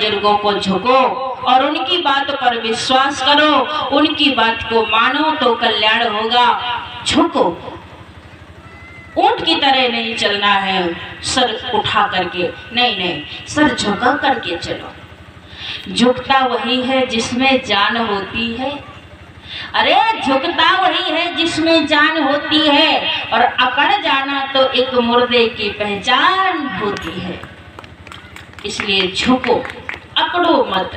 बुजुर्गों को झुको और उनकी बात पर विश्वास करो, उनकी बात को मानो तो कल्याण होगा। झुको, ऊंट की तरह नहीं चलना है सर उठा करके, नहीं नहीं, सर झुका करके चलो। झुकता वही है जिसमें जान होती है, अरे झुकता वही है जिसमें जान होती है, और अकड़ जाना तो एक मुर्दे की पहचान होती है। इसलिए झुको, अकड़ो मत।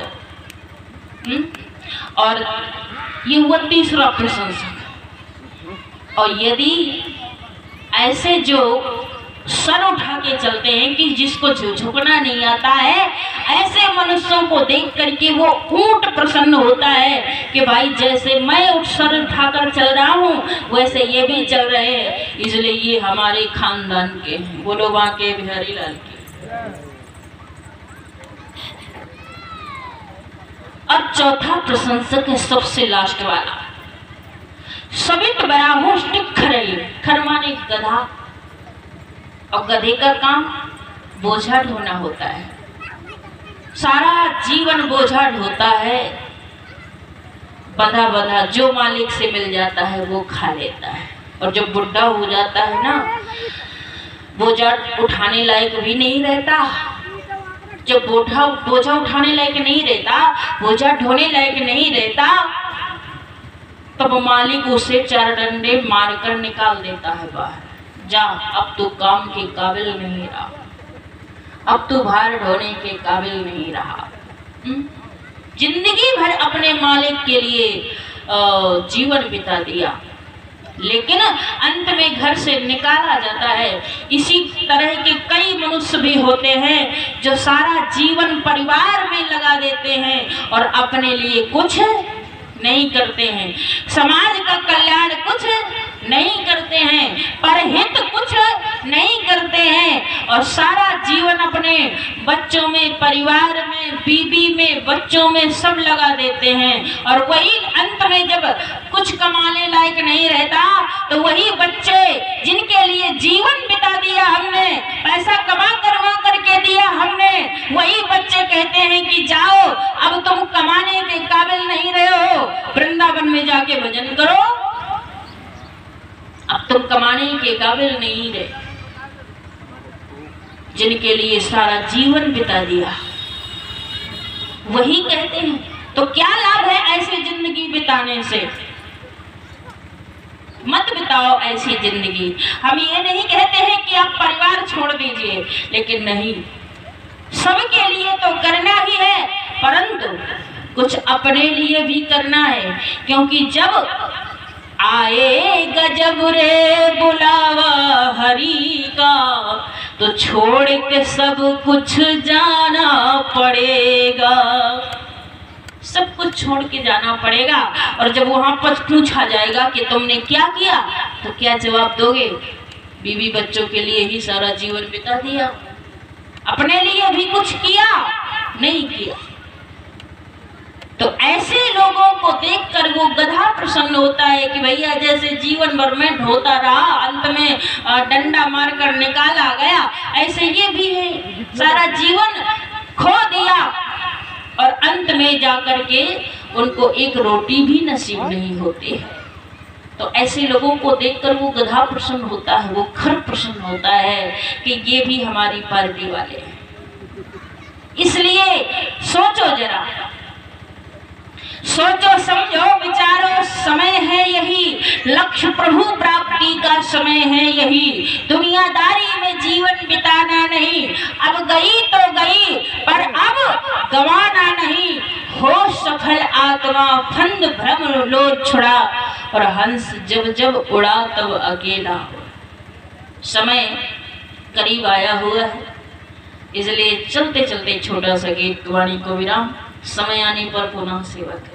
और ये हुआ तीसरा प्रशंसक। और यदि ऐसे जो सर उठा के चलते हैं कि जिसको झुकना नहीं आता है, ऐसे मनुष्यों को देख करके वो ऊंट प्रसन्न होता है कि भाई जैसे मैं सर उठाकर चल रहा हूँ वैसे ये भी चल रहे हैं, इसलिए ये हमारे खानदान के हैं। बोलो बांके बिहारी लाल की। अब चौथा प्रशंसक है सबसे लास्ट वाला, सबित बराहोष्टिक खरई। खर माने गधा, और गधे का काम बोझा ढोना होता है, सारा जीवन बोझा ढोता है, बंधा बंधा जो मालिक से मिल जाता है वो खा लेता है। और जब बुढ़ा हो जाता है ना, बोझा उठाने लायक भी नहीं रहता। जब बोझा उठाने लायक नहीं रहता, बोझा ढोने लायक नहीं रहता, तब मालिक उसे 4 डंडे मारकर निकाल देता है बाहर। जा, अब तू काम के काबिल नहीं रहा, अब तू भार ढोने के काबिल नहीं रहा। जिंदगी भर अपने मालिक के लिए जीवन बिता दिया, लेकिन अंत में घर से निकाला जाता है। इसी तरह के कई मनुष्य भी होते हैं जो सारा जीवन परिवार में लगा देते हैं और अपने लिए कुछ नहीं करते हैं, समाज का कल्याण कुछ नहीं करते हैं, परहित कुछ नहीं करते हैं, और सारा जीवन अपने बच्चों में, परिवार में, बीवी में, बच्चों में सब लगा देते हैं। और वही अंत में जब कुछ कमाने लायक नहीं रहता तो वही बच्चे जिनके लिए जीवन बिता दिया हमने, पैसा कमा करके दिया हमने, वही बच्चे कहते हैं कि जाओ अब तुम कमाने के काबिल नहीं रहे हो, वृंदावन में जाके भजन करो, अब तुम कमाने के काबिल नहीं रहे। जिनके लिए सारा जीवन बिता दिया वही कहते हैं। तो क्या लाभ है ऐसी जिंदगी बिताने से? मत बिताओ ऐसी जिंदगी। हम ये नहीं कहते हैं कि आप परिवार छोड़ दीजिए, लेकिन नहीं, सबके लिए तो करना ही है, परंतु कुछ अपने लिए भी करना है। क्योंकि जब आएगा जब रे बुलावा हरि का, तो छोड़ के सब कुछ जाना पड़ेगा, सब कुछ छोड़ के जाना पड़ेगा। और जब वहां पर पूछा जाएगा कि तुमने क्या किया, तो क्या जवाब दोगे? बीवी बच्चों के लिए ही सारा जीवन बिता दिया, अपने लिए भी कुछ किया नहीं किया। तो ऐसे लोगों को देखकर वो गधा प्रसन्न होता है कि भैया जैसे जीवन भर में ढोता रहा, अंत में डंडा मारकर निकाला गया, ऐसे ये भी है, सारा जीवन खो दिया और अंत में जाकर के उनको एक रोटी भी नसीब नहीं होती है। तो ऐसे लोगों को देखकर वो गधा प्रसन्न होता है, वो खर प्रसन्न होता है कि ये भी हमारी पार्टी वाले हैं। इसलिए सोचो जरा, सोचो समझो विचारो, समय है यही, लक्ष्य प्रभु प्राप्ति का समय है यही, दुनियादारी में जीवन बिताना नहीं, अब गई तो गई पर अब गवाना नहीं, हो सफल आत्मा फंद भ्रम लोर छुड़ा, और हंस जब जब उड़ा तब अकेला। समय करीब आया हुआ है, इसलिए चलते चलते छोटा सा गीत वाणी को विराम, समय आने पर पुनः सेवा करें।